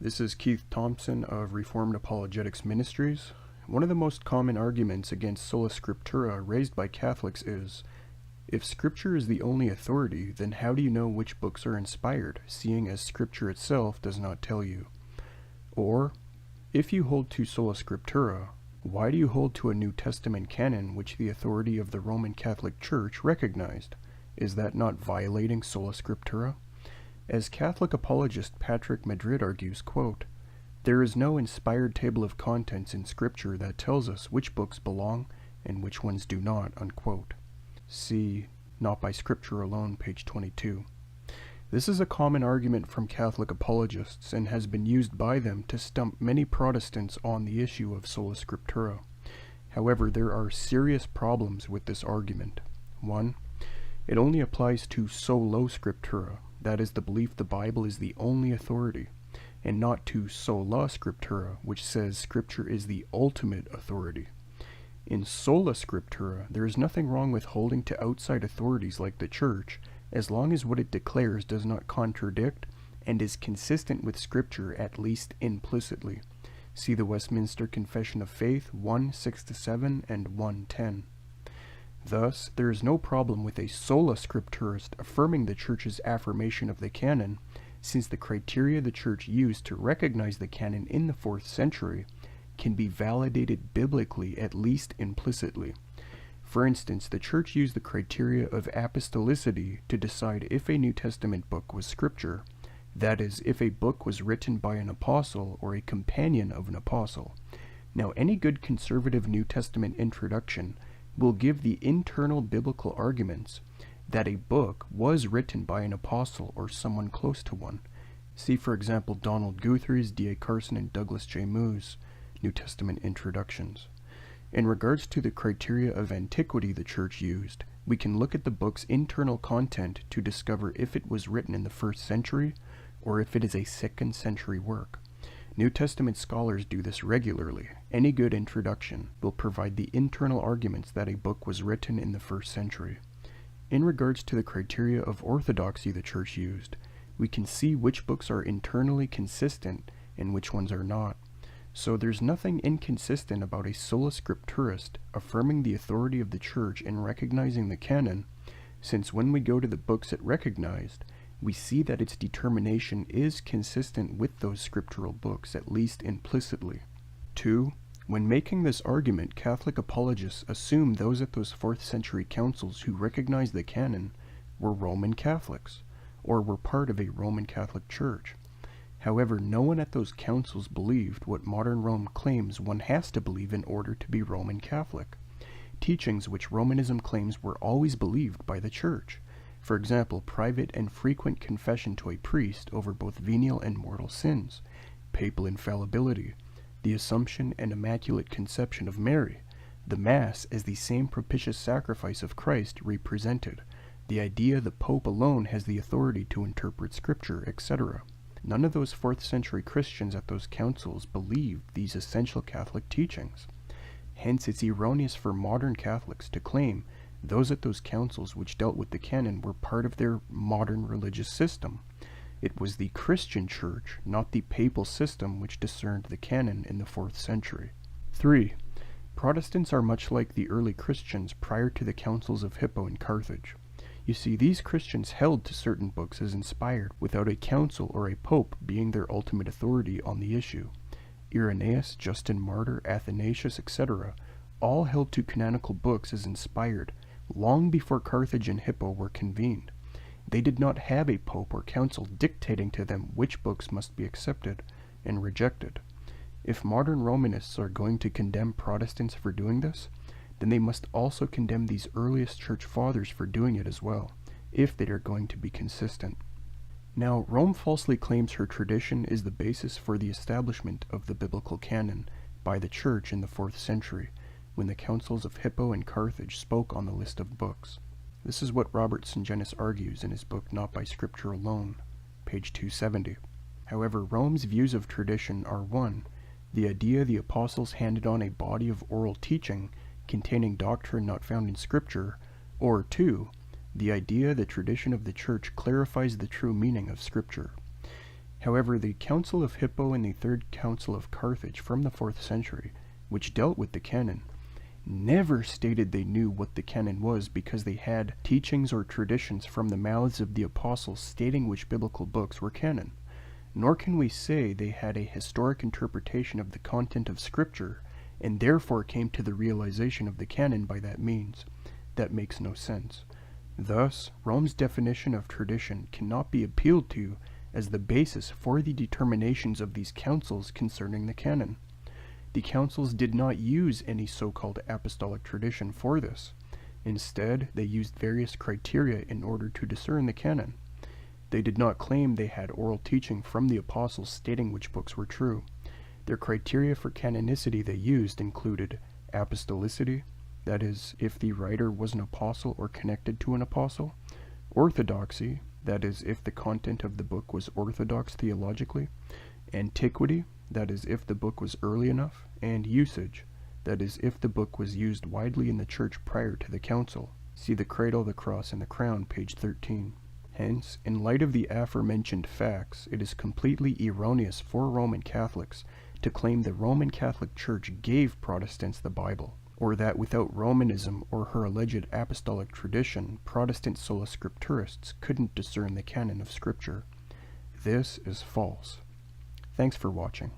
This is Keith Thompson of Reformed Apologetics Ministries. One of the most common arguments against sola scriptura raised by Catholics is, if Scripture is the only authority, then how do you know which books are inspired, seeing as Scripture itself does not tell you? Or, if you hold to sola scriptura, why do you hold to a New Testament canon which the authority of the Roman Catholic Church recognized? Is that not violating sola scriptura? As Catholic apologist Patrick Madrid argues, quote, "There is no inspired table of contents in Scripture that tells us which books belong and which ones do not," unquote. See Not by Scripture Alone, page 22. This is a common argument from Catholic apologists and has been used by them to stump many Protestants on the issue of sola scriptura. However, there are serious problems with this argument. 1. It only applies to sola scriptura, that is, the belief the Bible is the only authority, and not to sola scriptura, which says Scripture is the ultimate authority. In sola scriptura, there is nothing wrong with holding to outside authorities like the Church, as long as what it declares does not contradict and is consistent with Scripture, at least implicitly. See the Westminster Confession of Faith 1:6-7 and 1:10. Thus, there is no problem with a sola scripturist affirming the Church's affirmation of the canon, since the criteria the Church used to recognize the canon in the 4th century can be validated biblically, at least implicitly. For instance, the Church used the criteria of apostolicity to decide if a New Testament book was Scripture, that is, if a book was written by an apostle or a companion of an apostle. Now, any good conservative New Testament introduction will give the internal biblical arguments that a book was written by an apostle or someone close to one. See, for example, Donald Guthrie's, D.A. Carson, and Douglas J. Moo's New Testament introductions. In regards to the criteria of antiquity the Church used, we can look at the book's internal content to discover if it was written in the 1st century or if it is a 2nd century work. New Testament scholars do this regularly. Any good introduction will provide the internal arguments that a book was written in the 1st century. In regards to the criteria of orthodoxy the Church used, we can see which books are internally consistent and which ones are not. So there's nothing inconsistent about a sola scripturist affirming the authority of the Church and recognizing the canon, since when we go to the books it recognized, we see that its determination is consistent with those scriptural books, at least implicitly. 2. When making this argument, Catholic apologists assume those at those 4th century councils who recognized the canon were Roman Catholics, or were part of a Roman Catholic Church. However, no one at those councils believed what modern Rome claims one has to believe in order to be Roman Catholic, teachings which Romanism claims were always believed by the Church. For example, private and frequent confession to a priest over both venial and mortal sins, papal infallibility, the Assumption and Immaculate Conception of Mary, the Mass as the same propitious sacrifice of Christ represented, the idea the Pope alone has the authority to interpret Scripture, etc. None of those 4th century Christians at those councils believed these essential Catholic teachings. Hence, it's erroneous for modern Catholics to claim those at those councils which dealt with the canon were part of their modern religious system. It was the Christian Church, not the papal system, which discerned the canon in the 4th century. 3. Protestants are much like the early Christians prior to the councils of Hippo and Carthage. You see, these Christians held to certain books as inspired without a council or a pope being their ultimate authority on the issue. Irenaeus, Justin Martyr, Athanasius, etc. all held to canonical books as inspired long before Carthage and Hippo were convened. They did not have a pope or council dictating to them which books must be accepted and rejected. If modern Romanists are going to condemn Protestants for doing this, then they must also condemn these earliest church fathers for doing it as well, if they are going to be consistent. Now, Rome falsely claims her tradition is the basis for the establishment of the biblical canon by the Church in the 4th century, when the councils of Hippo and Carthage spoke on the list of books. This is what Robert Sungenis argues in his book Not by Scripture Alone, page 270. However, Rome's views of tradition are 1. The idea the apostles handed on a body of oral teaching containing doctrine not found in Scripture, or 2. The idea the tradition of the Church clarifies the true meaning of Scripture. However, the Council of Hippo and the Third Council of Carthage from the 4th century, which dealt with the canon, never stated they knew what the canon was because they had teachings or traditions from the mouths of the apostles stating which biblical books were canon. Nor can we say they had a historic interpretation of the content of Scripture and therefore came to the realization of the canon by that means. That makes no sense. Thus, Rome's definition of tradition cannot be appealed to as the basis for the determinations of these councils concerning the canon. The councils did not use any so-called apostolic tradition for this. Instead, they used various criteria in order to discern the canon. They did not claim they had oral teaching from the apostles stating which books were true. Their criteria for canonicity they used included apostolicity, that is, if the writer was an apostle or connected to an apostle; orthodoxy, that is, if the content of the book was orthodox theologically; antiquity, that is, if the book was early enough; and usage, that is, if the book was used widely in the church prior to the council. See The Cradle, the Cross, and the Crown, page 13. Hence, in light of the aforementioned facts, it is completely erroneous for Roman Catholics to claim the Roman Catholic Church gave Protestants the Bible, or that without Romanism or her alleged apostolic tradition, Protestant sola scripturists couldn't discern the canon of Scripture. This is false. Thanks for watching.